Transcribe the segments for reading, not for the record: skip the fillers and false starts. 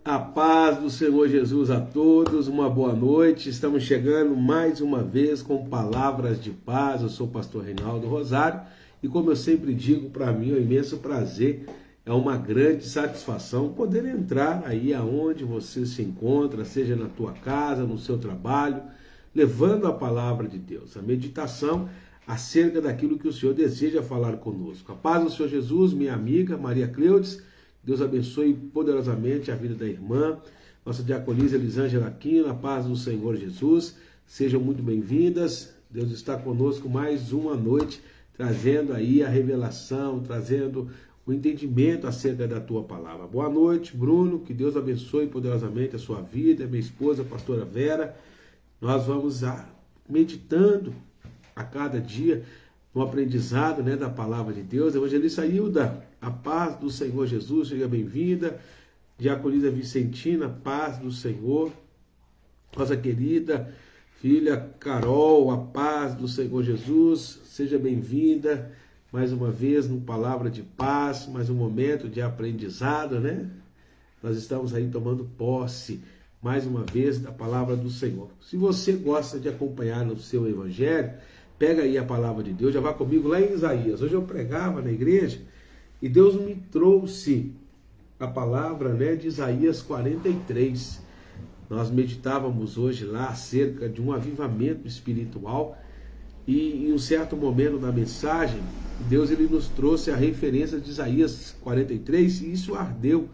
A paz do Senhor Jesus a todos, uma boa noite. Estamos chegando mais uma vez com palavras de paz. Eu sou o pastor Reinaldo Rosário e, como eu sempre digo, para mim é um imenso prazer, é uma grande satisfação poder entrar aí aonde você se encontra, seja na tua casa, no seu trabalho, levando a palavra de Deus, a meditação acerca daquilo que o Senhor deseja falar conosco. A paz do Senhor Jesus, minha amiga Maria Cleudes. Deus abençoe poderosamente a vida da irmã, nossa diaconisa Elisângela Aquino, a paz do Senhor Jesus. Sejam muito bem-vindas. Deus está conosco mais uma noite, trazendo aí a revelação, trazendo o entendimento acerca da tua palavra. Boa noite, Bruno, que Deus abençoe poderosamente a sua vida, minha esposa, a pastora Vera. Nós vamos meditando a cada dia no aprendizado, da palavra de Deus. Evangelista Hilda, a paz do Senhor Jesus, seja bem-vinda. Diaconisa Vicentina, paz do Senhor. Nossa querida filha Carol, a paz do Senhor Jesus, seja bem-vinda. Mais uma vez no Palavra de Paz, mais um momento de aprendizado, Nós estamos aí tomando posse, mais uma vez, da palavra do Senhor. Se você gosta de acompanhar no seu evangelho, pega aí a palavra de Deus, já vá comigo lá em Isaías. Hoje eu pregava na igreja e Deus me trouxe a palavra de Isaías 43. Nós meditávamos hoje lá acerca de um avivamento espiritual e em um certo momento da mensagem, Deus ele nos trouxe a referência de Isaías 43 e isso ardeu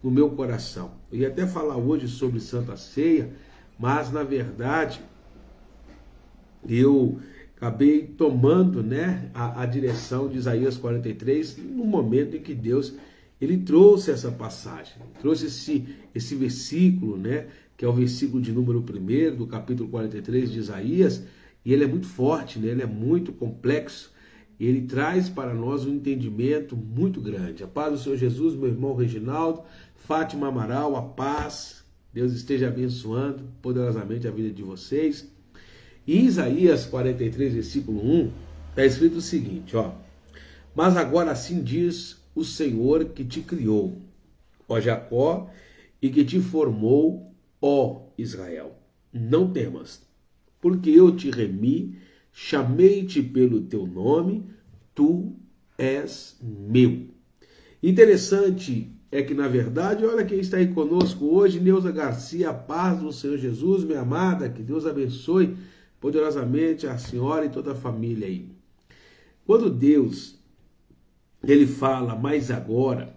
no meu coração. Eu ia até falar hoje sobre Santa Ceia, mas na verdade eu acabei tomando a direção de Isaías 43 no momento em que Deus ele trouxe essa passagem, trouxe esse versículo, que é o versículo de número 1 do capítulo 43 de Isaías, e ele é muito forte, ele é muito complexo, e ele traz para nós um entendimento muito grande. A paz do Senhor Jesus, meu irmão Reginaldo, Fátima Amaral, a paz, Deus esteja abençoando poderosamente a vida de vocês. Em Isaías 43, versículo 1, está escrito o seguinte, mas agora assim diz o Senhor que te criou, ó Jacó, e que te formou, ó Israel. Não temas, porque eu te remi, chamei-te pelo teu nome, tu és meu. Interessante é que, na verdade, olha quem está aí conosco hoje, Neuza Garcia, a paz do Senhor Jesus, minha amada, que Deus abençoe poderosamente a senhora e toda a família aí. Quando Deus ele fala, mas agora,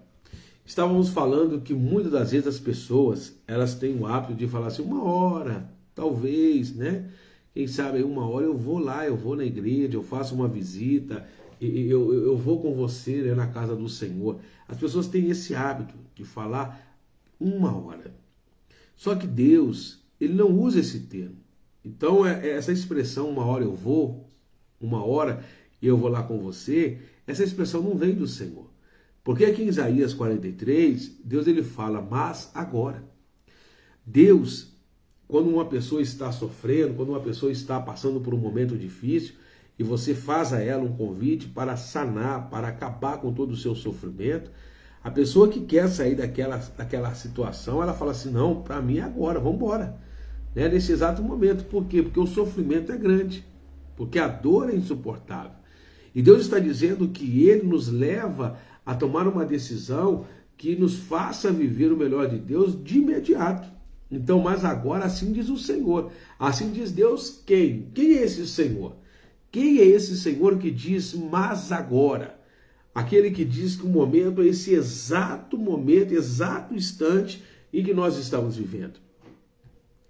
estávamos falando que muitas das vezes as pessoas, elas têm o hábito de falar assim, 1 hora, talvez, Quem sabe aí 1 hora eu vou lá, eu vou na igreja, eu faço uma visita, eu vou com você na casa do Senhor. As pessoas têm esse hábito de falar 1 hora. Só que Deus, ele não usa esse termo. Então, essa expressão, 1 hora eu vou, 1 hora eu vou lá com você, essa expressão não vem do Senhor. Porque aqui em Isaías 43, Deus ele fala, mas agora. Deus, quando uma pessoa está sofrendo, quando uma pessoa está passando por um momento difícil, e você faz a ela um convite para sanar, para acabar com todo o seu sofrimento, a pessoa que quer sair daquela situação, ela fala assim, não, para mim é agora, vamos embora. Nesse exato momento. Por quê? Porque o sofrimento é grande, porque a dor é insuportável. E Deus está dizendo que Ele nos leva a tomar uma decisão que nos faça viver o melhor de Deus de imediato. Então, mas agora assim diz o Senhor. Assim diz Deus quem? Quem é esse Senhor? Quem é esse Senhor que diz, mas agora? Aquele que diz que o momento é esse exato momento, exato instante em que nós estamos vivendo.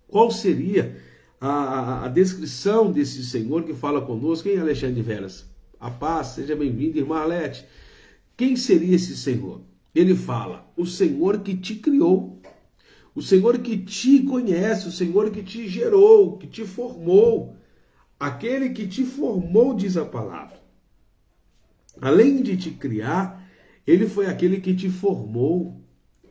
Qual seria a descrição desse Senhor que fala conosco? Quem é Alexandre Veras? A paz, seja bem-vindo, irmã Alete. Quem seria esse Senhor? Ele fala, o Senhor que te criou, o Senhor que te conhece, o Senhor que te gerou, que te formou. Aquele que te formou, diz a palavra. Além de te criar, ele foi aquele que te formou.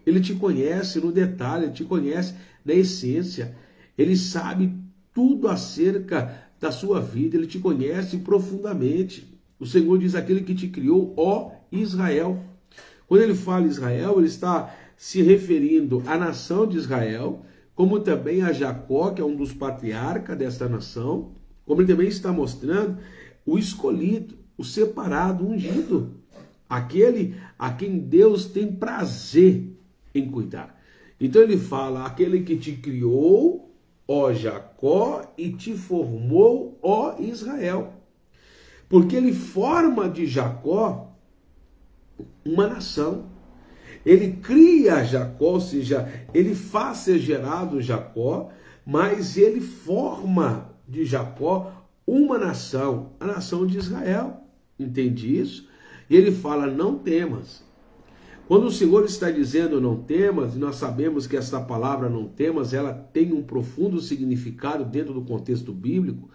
Ele te conhece no detalhe, ele te conhece na essência. Ele sabe tudo acerca da sua vida, ele te conhece profundamente. O Senhor diz aquele que te criou, ó Israel. Quando ele fala Israel, ele está se referindo à nação de Israel, como também a Jacó, que é um dos patriarcas desta nação, como ele também está mostrando o escolhido, o separado, o ungido, aquele a quem Deus tem prazer em cuidar. Então ele fala, aquele que te criou, ó Jacó, e te formou, ó Israel. Porque ele forma de Jacó uma nação. Ele cria Jacó, ou seja, ele faz ser gerado Jacó, mas ele forma de Jacó uma nação, a nação de Israel. Entende isso? E ele fala, não temas. Quando o Senhor está dizendo não temas, e nós sabemos que essa palavra não temas, ela tem um profundo significado dentro do contexto bíblico,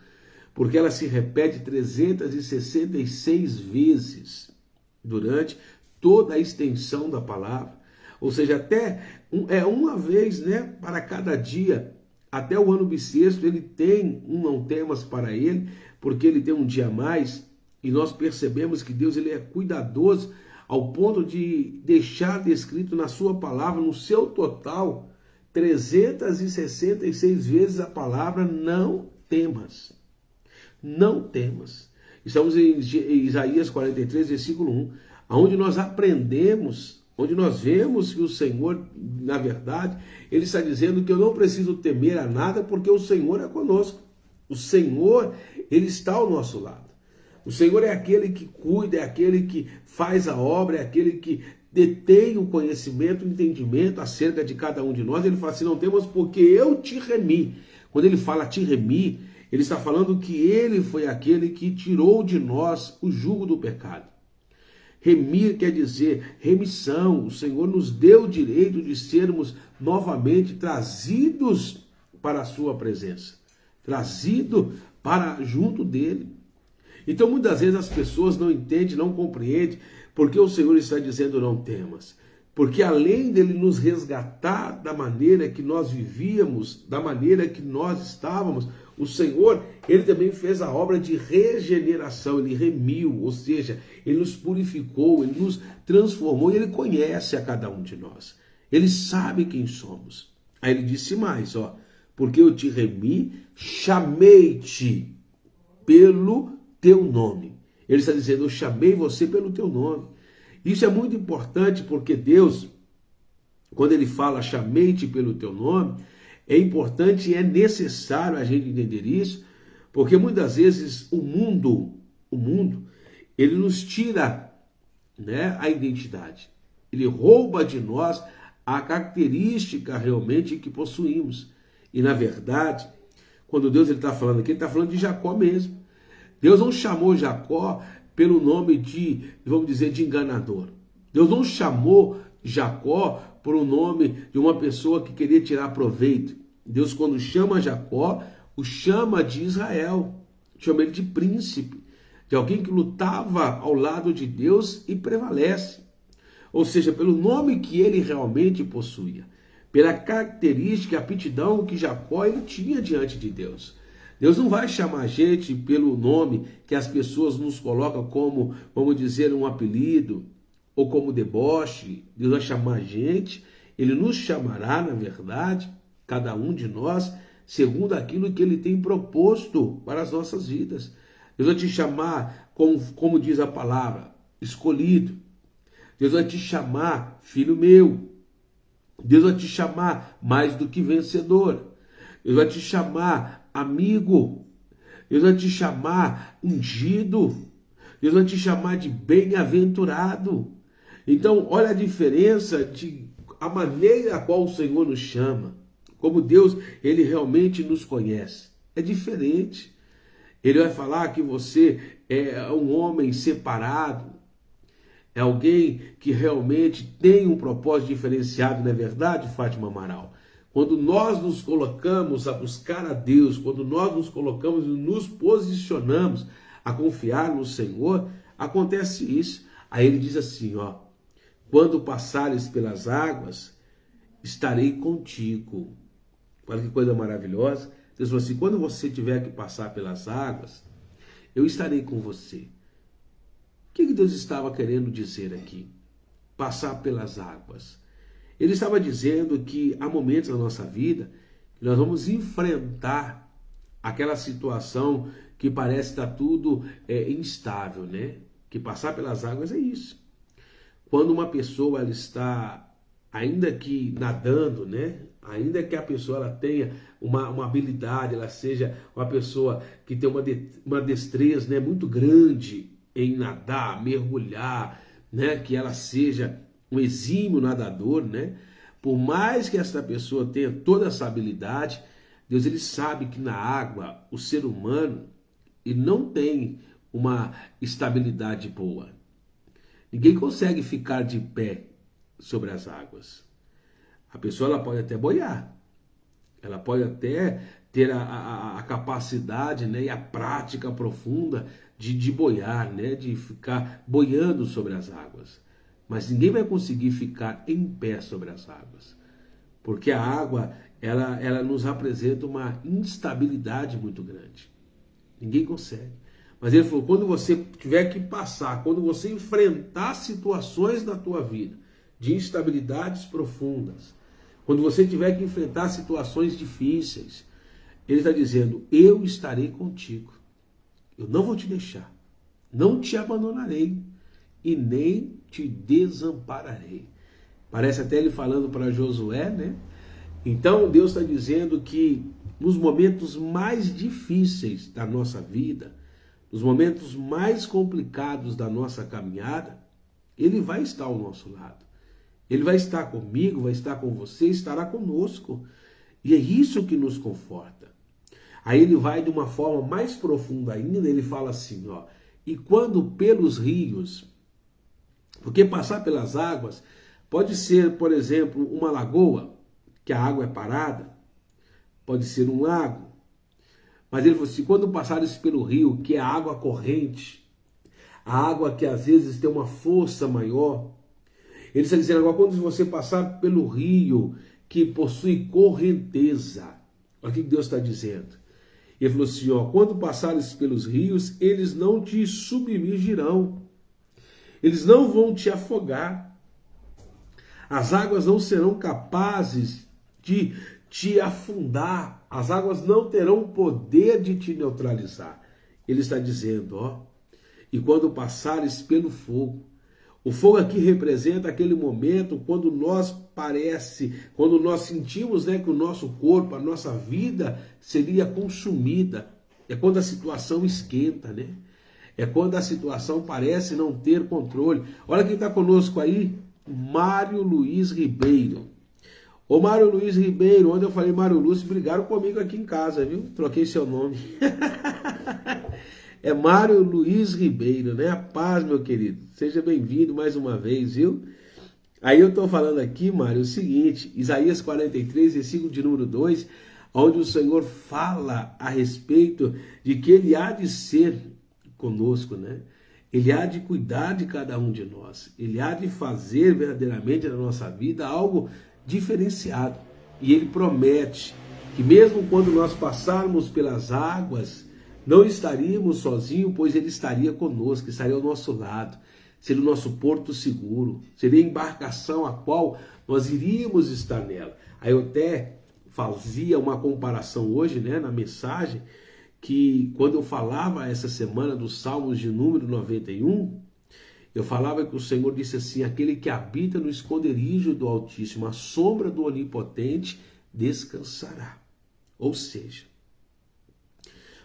porque ela se repete 366 vezes durante toda a extensão da palavra. Ou seja, até uma vez, né, para cada dia. Até o ano bissexto ele tem um não temas para ele, porque ele tem um dia a mais, e nós percebemos que Deus ele é cuidadoso ao ponto de deixar descrito na sua palavra, no seu total, 366 vezes a palavra não temas. Não temas. Estamos em Isaías 43, versículo 1, onde nós aprendemos, onde nós vemos que o Senhor, na verdade, ele está dizendo que eu não preciso temer a nada, porque o Senhor é conosco. O Senhor, ele está ao nosso lado. O Senhor é aquele que cuida, é aquele que faz a obra, é aquele que detém o conhecimento, o entendimento acerca de cada um de nós. Ele fala assim, não temos porque eu te remi. Quando ele fala te remi, ele está falando que ele foi aquele que tirou de nós o jugo do pecado. Remir quer dizer remissão. O Senhor nos deu o direito de sermos novamente trazidos para a sua presença. Trazido para junto dele. Então muitas vezes as pessoas não entendem, não compreendem porque o Senhor está dizendo não temas. Porque além dele nos resgatar da maneira que nós vivíamos, da maneira que nós estávamos, o Senhor, ele também fez a obra de regeneração, ele remiu, ou seja, ele nos purificou, ele nos transformou e ele conhece a cada um de nós. Ele sabe quem somos. Aí ele disse mais, ó, porque eu te remi, chamei-te pelo teu nome. Ele está dizendo, eu chamei você pelo teu nome. Isso é muito importante porque Deus, quando ele fala chamei-te pelo teu nome, é importante e é necessário a gente entender isso, porque muitas vezes o mundo, ele nos tira, né, a identidade. Ele rouba de nós a característica realmente que possuímos. E na verdade, quando Deus está falando aqui, ele está falando de Jacó mesmo. Deus não chamou Jacó pelo nome de, vamos dizer, de enganador. Deus não chamou Jacó por um nome de uma pessoa que queria tirar proveito. Deus, quando chama Jacó, o chama de Israel. Chama ele de príncipe, de alguém que lutava ao lado de Deus e prevalece. Ou seja, pelo nome que ele realmente possuía. Pela característica, aptidão que Jacó ele tinha diante de Deus. Deus não vai chamar a gente pelo nome que as pessoas nos colocam como, vamos dizer, um apelido ou como deboche. Deus vai chamar a gente, ele nos chamará, na verdade, cada um de nós, segundo aquilo que ele tem proposto para as nossas vidas. Deus vai te chamar, como diz a palavra, escolhido. Deus vai te chamar filho meu. Deus vai te chamar mais do que vencedor. Deus vai te chamar amigo. Deus vai te chamar ungido. Deus vai te chamar de bem-aventurado. Então, olha a diferença de a maneira a qual o Senhor nos chama. Como Deus, ele realmente nos conhece. É diferente. Ele vai falar que você é um homem separado. É alguém que realmente tem um propósito diferenciado, não é verdade, Fátima Amaral? Quando nós nos colocamos a buscar a Deus, quando nós nos colocamos e nos posicionamos a confiar no Senhor, acontece isso. Aí ele diz assim, ó, quando passares pelas águas, estarei contigo. Olha que coisa maravilhosa. Deus falou assim, quando você tiver que passar pelas águas, eu estarei com você. O que Deus estava querendo dizer aqui? Passar pelas águas. Ele estava dizendo que há momentos na nossa vida que nós vamos enfrentar aquela situação que parece estar tudo instável, né? Que passar pelas águas é isso. Quando uma pessoa ela está, ainda que nadando, né? Ainda que a pessoa ela tenha uma habilidade, ela seja uma pessoa que tem uma destreza, né, muito grande em nadar, mergulhar, né? Que ela seja um exímio nadador, né? Por mais que essa pessoa tenha toda essa habilidade, Deus ele sabe que na água o ser humano ele não tem uma estabilidade boa. Ninguém consegue ficar de pé sobre as águas. A pessoa ela pode até boiar, ela pode até ter a capacidade, né, e a prática profunda de boiar, né, de ficar boiando sobre as águas. Mas ninguém vai conseguir ficar em pé sobre as águas, porque a água ela nos apresenta uma instabilidade muito grande. Ninguém consegue. Mas ele falou, quando você tiver que passar, quando você enfrentar situações na tua vida de instabilidades profundas, quando você tiver que enfrentar situações difíceis, ele está dizendo, eu estarei contigo. Eu não vou te deixar. Não te abandonarei e nem te desampararei. Parece até ele falando para Josué, né? Então Deus está dizendo que nos momentos mais difíceis da nossa vida, nos momentos mais complicados da nossa caminhada, Ele vai estar ao nosso lado. Ele vai estar comigo, vai estar com você, estará conosco. E é isso que nos conforta. Aí ele vai de uma forma mais profunda ainda, ele fala assim, ó, e quando pelos rios, porque passar pelas águas pode ser, por exemplo, uma lagoa, que a água é parada, pode ser um lago. Mas ele falou assim, quando passares pelo rio, que é a água corrente, a água que às vezes tem uma força maior, ele está dizendo agora, quando você passar pelo rio, que possui correnteza, olha o que Deus está dizendo. Ele falou assim, ó, quando passares pelos rios, eles não te submergirão, eles não vão te afogar, as águas não serão capazes de te afundar, as águas não terão o poder de te neutralizar. Ele está dizendo, ó, e quando passares pelo fogo, o fogo aqui representa aquele momento quando quando nós sentimos, né, que o nosso corpo, a nossa vida seria consumida. É quando a situação esquenta, né? É quando a situação parece não ter controle. Olha quem está conosco aí, Mário Luiz Ribeiro. Ô Mário Luiz Ribeiro, onde eu falei Mário Lúcio, brigaram comigo aqui em casa, viu? Troquei seu nome. É Mário Luiz Ribeiro, né? A paz, meu querido. Seja bem-vindo mais uma vez, viu? Aí eu estou falando aqui, Mário, o seguinte, Isaías 43, versículo de número 2, onde o Senhor fala a respeito de que Ele há de ser conosco, né? Ele há de cuidar de cada um de nós. Ele há de fazer verdadeiramente na nossa vida algo diferenciado. E Ele promete que mesmo quando nós passarmos pelas águas, não estaríamos sozinhos, pois Ele estaria conosco, estaria ao nosso lado. Seria o nosso porto seguro, seria a embarcação a qual nós iríamos estar nela. Aí eu até fazia uma comparação hoje, né, na mensagem, que quando eu falava essa semana dos Salmos de número 91, eu falava que o Senhor disse assim, aquele que habita no esconderijo do Altíssimo, a sombra do Onipotente, descansará. Ou seja,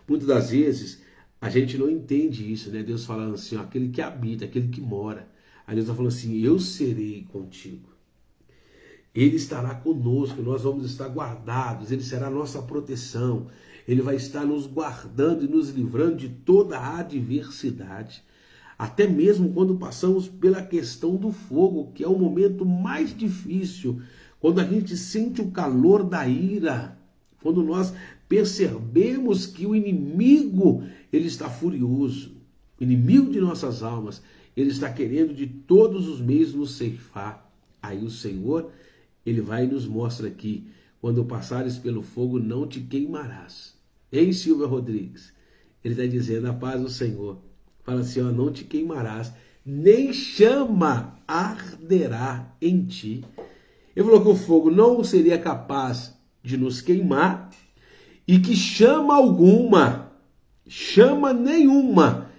muitas das vezes a gente não entende isso, né? Deus falando assim, ó, aquele que habita, aquele que mora. Aí Deus está falando assim, eu serei contigo. Ele estará conosco, nós vamos estar guardados, Ele será a nossa proteção. Ele vai estar nos guardando e nos livrando de toda a adversidade. Até mesmo quando passamos pela questão do fogo, que é o momento mais difícil, quando a gente sente o calor da ira, quando nós percebemos que o inimigo, ele está furioso, o inimigo de nossas almas, ele está querendo de todos os meios nos ceifar. Aí o Senhor, ele vai e nos mostra aqui, quando passares pelo fogo não te queimarás. Hein, Silvia Rodrigues? Ele está dizendo, a paz do Senhor. Fala assim, ó, não te queimarás, nem chama arderá em ti. Ele falou que o fogo não seria capaz de nos queimar e que chama nenhuma,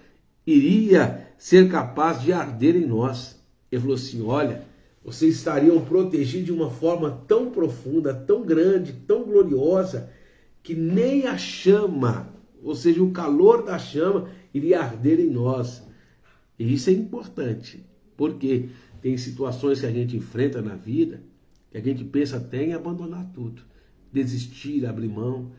iria ser capaz de arder em nós. Ele falou assim, olha, vocês estariam protegidos de uma forma tão profunda, tão grande, tão gloriosa, que nem a chama, ou seja, o calor da chama, iria arder em nós. E isso é importante, porque tem situações que a gente enfrenta na vida, que a gente pensa até em abandonar tudo, desistir, abrir mão.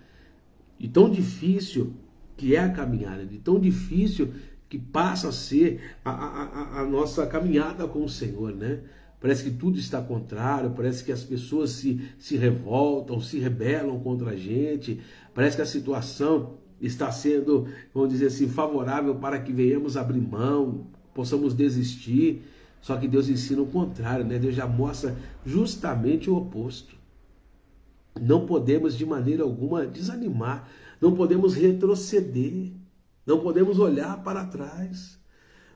E tão difícil que é a caminhada, de tão difícil que passa a ser a nossa caminhada com o Senhor, né? Parece que tudo está contrário, parece que as pessoas se revoltam, se rebelam contra a gente, parece que a situação está sendo, vamos dizer assim, favorável para que venhamos abrir mão, possamos desistir. Só que Deus ensina o contrário, né? Deus já mostra justamente o oposto. Não podemos de maneira alguma desanimar, não podemos retroceder, não podemos olhar para trás.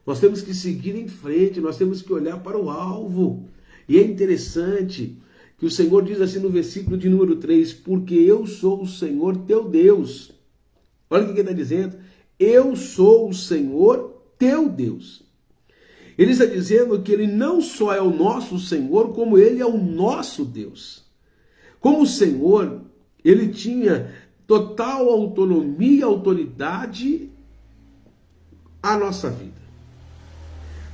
Nós temos que seguir em frente, nós temos que olhar para o alvo. E é interessante que o Senhor diz assim no versículo de número 3, porque eu sou o Senhor teu Deus. Olha o que ele está dizendo, eu sou o Senhor teu Deus. Ele está dizendo que ele não só é o nosso Senhor, como ele é o nosso Deus. Como o Senhor, ele tinha total autonomia e autoridade à nossa vida.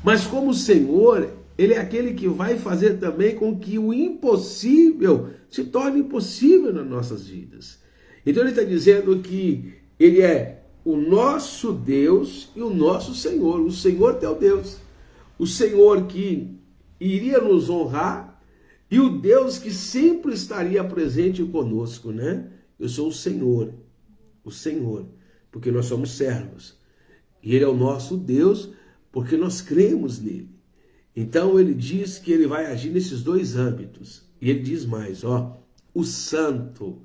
Mas como o Senhor, ele é aquele que vai fazer também com que o impossível se torne possível nas nossas vidas. Então ele está dizendo que ele é o nosso Deus e o nosso Senhor, o Senhor teu Deus. O Senhor que iria nos honrar e o Deus que sempre estaria presente conosco, né? Eu sou o Senhor, porque nós somos servos. E ele é o nosso Deus, porque nós cremos nele. Então ele diz que ele vai agir nesses dois âmbitos. E ele diz mais, ó, o Santo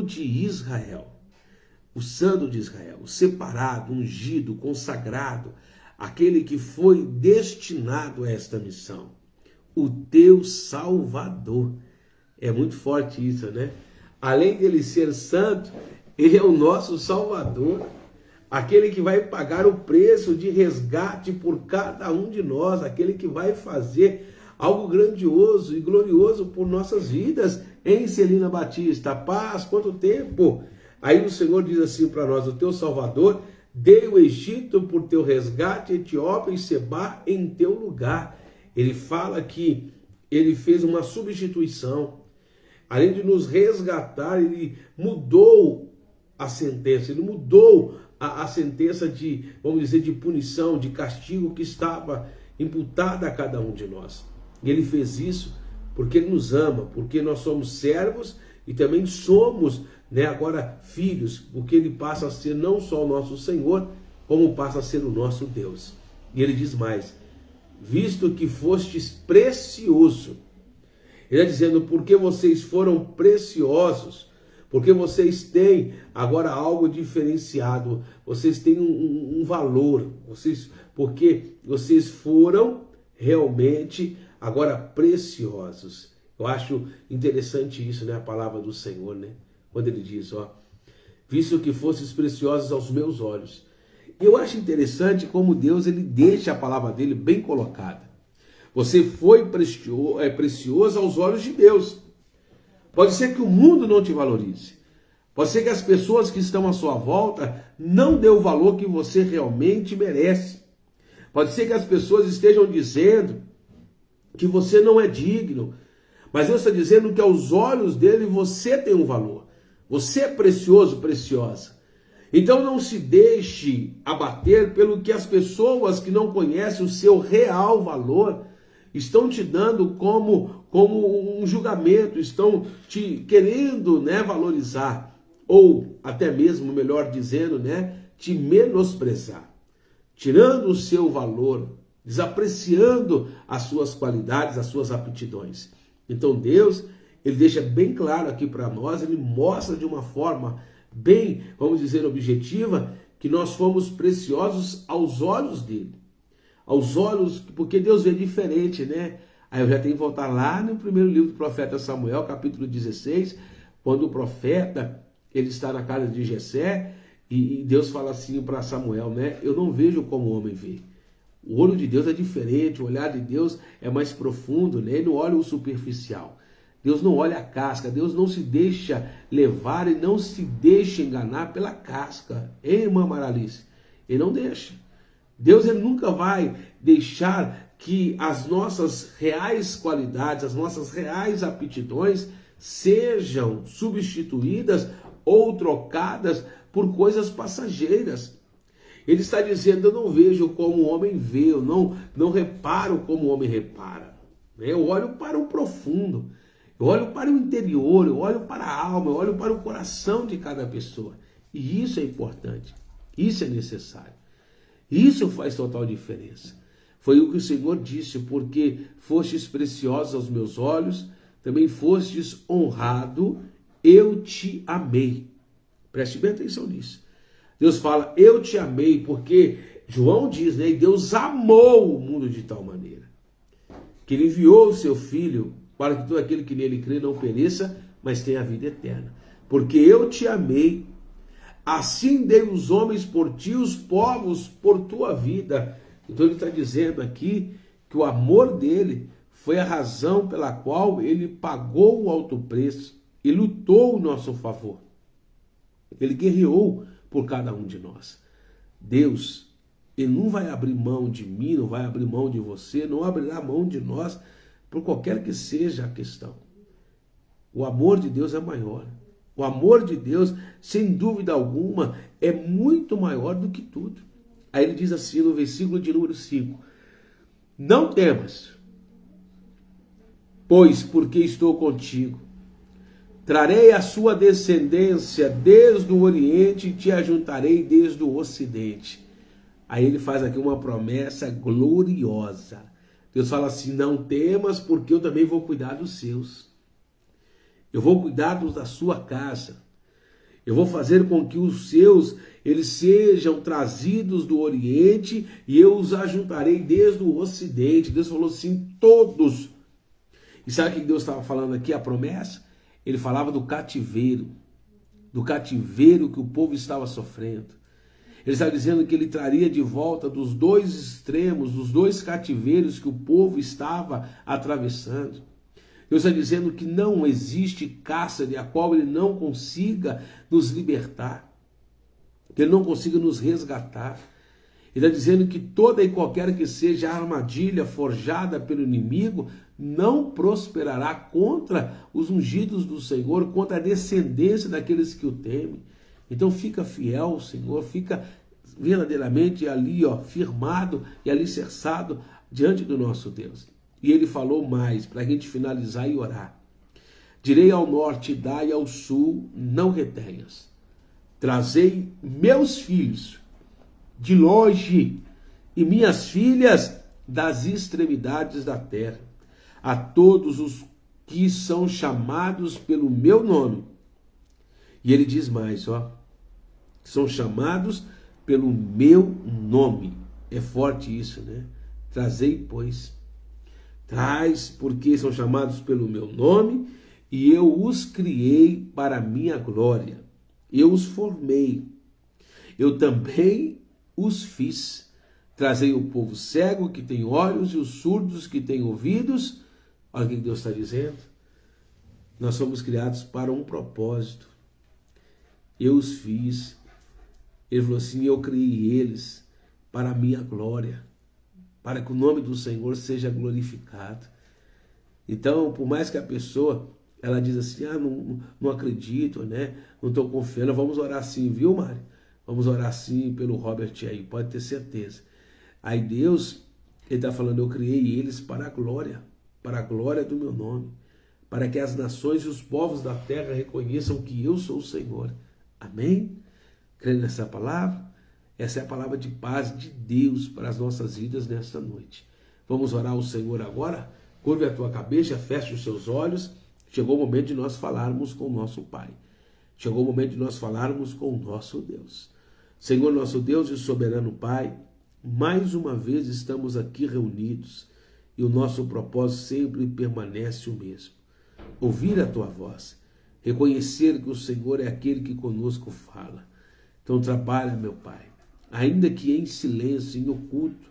de Israel. O Santo de Israel, o separado, ungido, consagrado, aquele que foi destinado a esta missão. O teu Salvador. É muito forte isso, né? Além dele ser santo, ele é o nosso Salvador. Aquele que vai pagar o preço de resgate por cada um de nós. Aquele que vai fazer algo grandioso e glorioso por nossas vidas. Em Celina Batista, paz, quanto tempo? Aí o Senhor diz assim para nós, o teu Salvador dei o Egito por teu resgate, Etiópia e Seba em teu lugar. Ele fala que ele fez uma substituição. Além de nos resgatar, ele mudou a sentença, ele mudou a sentença de, vamos dizer, de punição, de castigo que estava imputada a cada um de nós. E ele fez isso porque ele nos ama, porque nós somos servos e também somos, né, agora filhos, porque ele passa a ser não só o nosso Senhor, como passa a ser o nosso Deus. E ele diz mais, visto que fostes precioso, ele está dizendo, porque vocês foram preciosos, porque vocês têm agora algo diferenciado, vocês têm um valor, porque vocês foram realmente agora preciosos. Eu acho interessante isso, né? A palavra do Senhor, né? Quando ele diz, ó, visto que fostes preciosos aos meus olhos. Eu acho interessante como Deus, ele deixa a palavra dele bem colocada. Você foi precioso aos olhos de Deus. Pode ser que o mundo não te valorize. Pode ser que as pessoas que estão à sua volta não dê o valor que você realmente merece. Pode ser que as pessoas estejam dizendo que você não é digno. Mas Deus está dizendo que aos olhos dele você tem um valor. Você é precioso, preciosa. Então não se deixe abater pelo que as pessoas que não conhecem o seu real valor estão te dando como um julgamento, estão te querendo, né, valorizar, ou até mesmo, melhor dizendo, né, te menosprezar, tirando o seu valor, desapreciando as suas qualidades, as suas aptidões. Então Deus, ele deixa bem claro aqui para nós, ele mostra de uma forma bem, vamos dizer, objetiva, que nós fomos preciosos aos olhos dele. Aos olhos, porque Deus vê diferente, né? Aí eu já tenho que voltar lá no primeiro livro do profeta Samuel, capítulo 16, quando o profeta, ele está na casa de Jessé, e Deus fala assim para Samuel, né? Eu não vejo como o homem vê. O olho de Deus é diferente, o olhar de Deus é mais profundo, né? Ele não olha o superficial. Deus não olha a casca, Deus não se deixa levar e não se deixa enganar pela casca. Hein, irmã Maralice? Ele não deixa. Deus, ele nunca vai deixar que as nossas reais qualidades, as nossas reais aptidões sejam substituídas ou trocadas por coisas passageiras. Ele está dizendo, eu não vejo como o homem vê, eu não reparo como o homem repara. Eu olho para o profundo, eu olho para o interior, eu olho para a alma, eu olho para o coração de cada pessoa. E isso é importante, isso é necessário. Isso faz total diferença. Foi o que o Senhor disse, porque fostes preciosos aos meus olhos, também fostes honrado, eu te amei. Preste bem atenção nisso. Deus fala, eu te amei, porque João diz, né? Deus amou o mundo de tal maneira, que ele enviou o seu Filho, para que todo aquele que nele crê não pereça, mas tenha a vida eterna. Porque eu te amei, assim dei os homens por ti, os povos por tua vida. Então ele está dizendo aqui que o amor dele foi a razão pela qual ele pagou o alto preço e lutou em nosso favor. Ele guerreou por cada um de nós. Deus, ele não vai abrir mão de mim, não vai abrir mão de você, não abrirá mão de nós, por qualquer que seja a questão. O amor de Deus é maior. O amor de Deus, sem dúvida alguma, é muito maior do que tudo. Aí ele diz assim no versículo de número 5, não temas, pois porque estou contigo. Trarei a sua descendência desde o Oriente e te ajuntarei desde o Ocidente. Aí ele faz aqui uma promessa gloriosa. Deus fala assim, não temas, porque eu também vou cuidar dos seus. Eu vou cuidar da sua casa. Eu vou fazer com que os seus, eles sejam trazidos do Oriente e eu os ajuntarei desde o Ocidente. Deus falou assim, todos. E sabe o que Deus estava falando aqui, a promessa? Ele falava do cativeiro que o povo estava sofrendo. Ele está dizendo que ele traria de volta dos dois extremos, dos dois cativeiros que o povo estava atravessando. Deus está dizendo que não existe cárcere a qual ele não consiga nos libertar, que ele não consiga nos resgatar. Ele está dizendo que toda e qualquer que seja a armadilha forjada pelo inimigo não prosperará contra os ungidos do Senhor, contra a descendência daqueles que o temem. Então fica fiel ao Senhor, fica verdadeiramente ali, firmado e alicerçado diante do nosso Deus. E ele falou mais, para a gente finalizar e orar. Direi ao norte, dai ao sul, não retenhas. Trazei meus filhos de longe e minhas filhas das extremidades da terra, a todos os que são chamados pelo meu nome. E ele diz mais, são chamados pelo meu nome. É forte isso, né? Trazei, pois. Traz, porque são chamados pelo meu nome, e eu os criei para a minha glória. Eu os formei. Eu também os fiz. Trazei o povo cego que tem olhos e os surdos que têm ouvidos. Olha o que Deus está dizendo. Nós somos criados para um propósito. Eu os fiz. Ele falou assim, eu criei eles para a minha glória, para que o nome do Senhor seja glorificado. Então, por mais que a pessoa, ela diz assim, não acredito, né? Não estou confiando, vamos orar assim, viu, Mari? Vamos orar assim pelo Robert aí, pode ter certeza. Aí Deus, ele está falando, eu criei eles para a glória do meu nome, para que as nações e os povos da terra reconheçam que eu sou o Senhor. Amém? Crendo nessa palavra? Essa é a palavra de paz de Deus para as nossas vidas nesta noite. Vamos orar ao Senhor agora? Curve a tua cabeça, feche os seus olhos. Chegou o momento de nós falarmos com o nosso Pai. Chegou o momento de nós falarmos com o nosso Deus. Senhor, nosso Deus e soberano Pai, mais uma vez estamos aqui reunidos e o nosso propósito sempre permanece o mesmo. Ouvir a tua voz, reconhecer que o Senhor é aquele que conosco fala. Então trabalha, meu Pai, ainda que em silêncio, em oculto,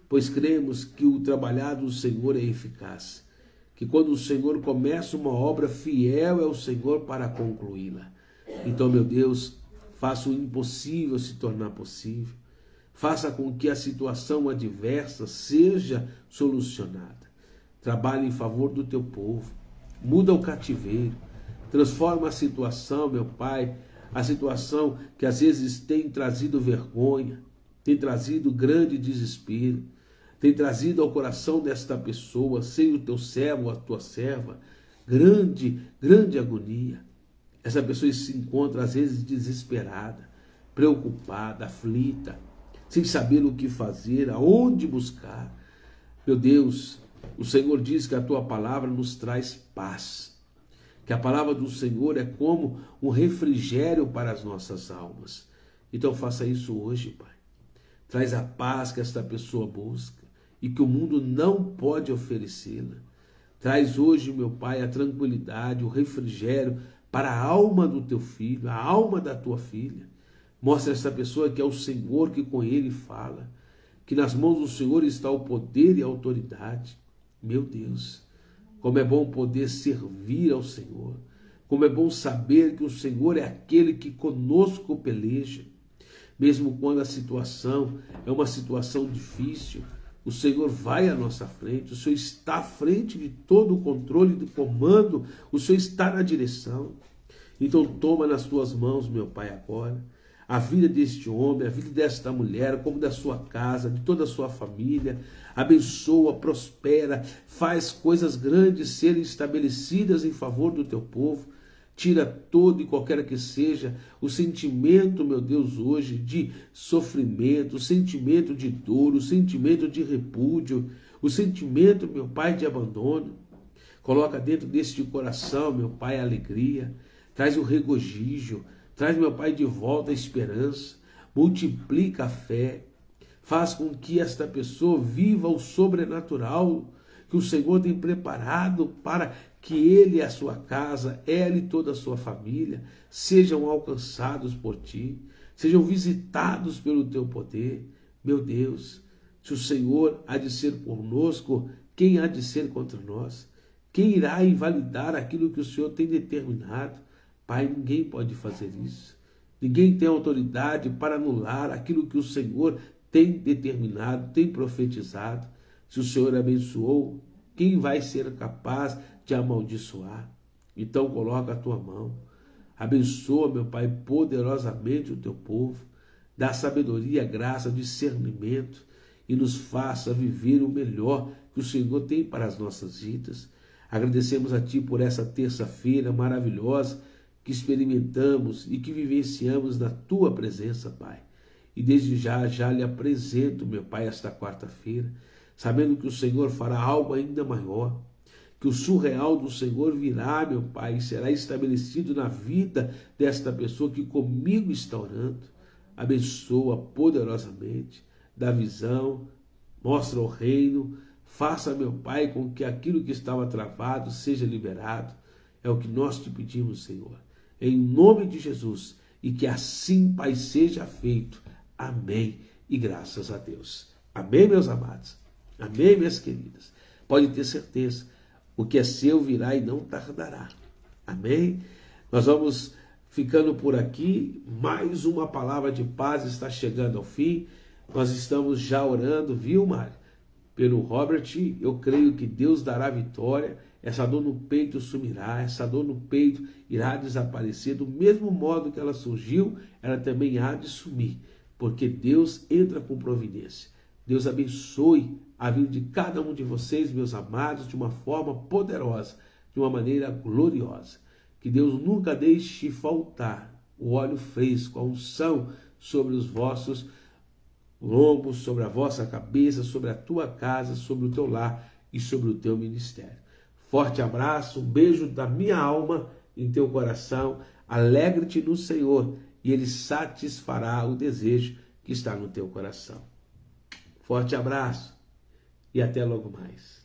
pois cremos que o trabalhar do Senhor é eficaz, que quando o Senhor começa uma obra, fiel é o Senhor para concluí-la. Então, meu Deus, faça o impossível se tornar possível, faça com que a situação adversa seja solucionada. Trabalhe em favor do teu povo, muda o cativeiro, transforma a situação, meu Pai, a situação que às vezes tem trazido vergonha, tem trazido grande desespero, tem trazido ao coração desta pessoa, seja o teu servo, a tua serva, grande agonia. Essa pessoa se encontra às vezes desesperada, preocupada, aflita, sem saber o que fazer, aonde buscar. Meu Deus, o Senhor diz que a tua palavra nos traz paz, que a palavra do Senhor é como um refrigério para as nossas almas. Então faça isso hoje, Pai. Traz a paz que esta pessoa busca e que o mundo não pode oferecê-la. Traz hoje, meu Pai, a tranquilidade, o refrigério para a alma do teu filho, a alma da tua filha. Mostra essa pessoa que é o Senhor que com ele fala, que nas mãos do Senhor está o poder e a autoridade. Meu Deus, como é bom poder servir ao Senhor, como é bom saber que o Senhor é aquele que conosco peleja, mesmo quando a situação é uma situação difícil. O Senhor vai à nossa frente, o Senhor está à frente de todo o controle, do comando, o Senhor está na direção. Então toma nas tuas mãos, meu Pai, agora, a vida deste homem, a vida desta mulher, como da sua casa, de toda a sua família. Abençoa, prospera, faz coisas grandes serem estabelecidas em favor do teu povo. Tira todo e qualquer que seja o sentimento, meu Deus, hoje de sofrimento, o sentimento de dor, o sentimento de repúdio, o sentimento, meu Pai, de abandono. Coloca dentro deste coração, meu Pai, a alegria. Traz o regozijo. Traz, meu Pai, de volta a esperança. Multiplica a fé. Faz com que esta pessoa viva o sobrenatural que o Senhor tem preparado para que ele e a sua casa, ela e toda a sua família, sejam alcançados por ti, sejam visitados pelo teu poder. Meu Deus, se o Senhor há de ser conosco, quem há de ser contra nós? Quem irá invalidar aquilo que o Senhor tem determinado? Pai, ninguém pode fazer isso. Ninguém tem autoridade para anular aquilo que o Senhor tem determinado, tem profetizado. Se o Senhor abençoou, quem vai ser capaz de amaldiçoar? Então coloca a tua mão. Abençoa, meu Pai, poderosamente o teu povo. Dá sabedoria, graça, discernimento e nos faça viver o melhor que o Senhor tem para as nossas vidas. Agradecemos a Ti por essa terça-feira maravilhosa que experimentamos e que vivenciamos na Tua presença, Pai. E desde já lhe apresento, meu Pai, esta quarta-feira, sabendo que o Senhor fará algo ainda maior, que o surreal do Senhor virá, meu Pai, e será estabelecido na vida desta pessoa que comigo está orando. Abençoa poderosamente, dá visão, mostra o reino, faça, meu Pai, com que aquilo que estava travado seja liberado. É o que nós te pedimos, Senhor, em nome de Jesus, e que assim, Pai, seja feito. Amém. E graças a Deus. Amém, meus amados. Amém, minhas queridas. Pode ter certeza, o que é seu virá e não tardará. Amém? Nós vamos ficando por aqui. Mais uma palavra de paz está chegando ao fim. Nós estamos já orando, viu, Mário? Pelo Robert, eu creio que Deus dará vitória. Essa dor no peito sumirá, essa dor no peito irá desaparecer. Do mesmo modo que ela surgiu, ela também há de sumir, porque Deus entra com providência. Deus abençoe a vida de cada um de vocês, meus amados, de uma forma poderosa, de uma maneira gloriosa. Que Deus nunca deixe faltar o óleo fresco, a unção sobre os vossos lombos, sobre a vossa cabeça, sobre a tua casa, sobre o teu lar e sobre o teu ministério. Forte abraço, um beijo da minha alma em teu coração. Alegre-te no Senhor e Ele satisfará o desejo que está no teu coração. Forte abraço e até logo mais.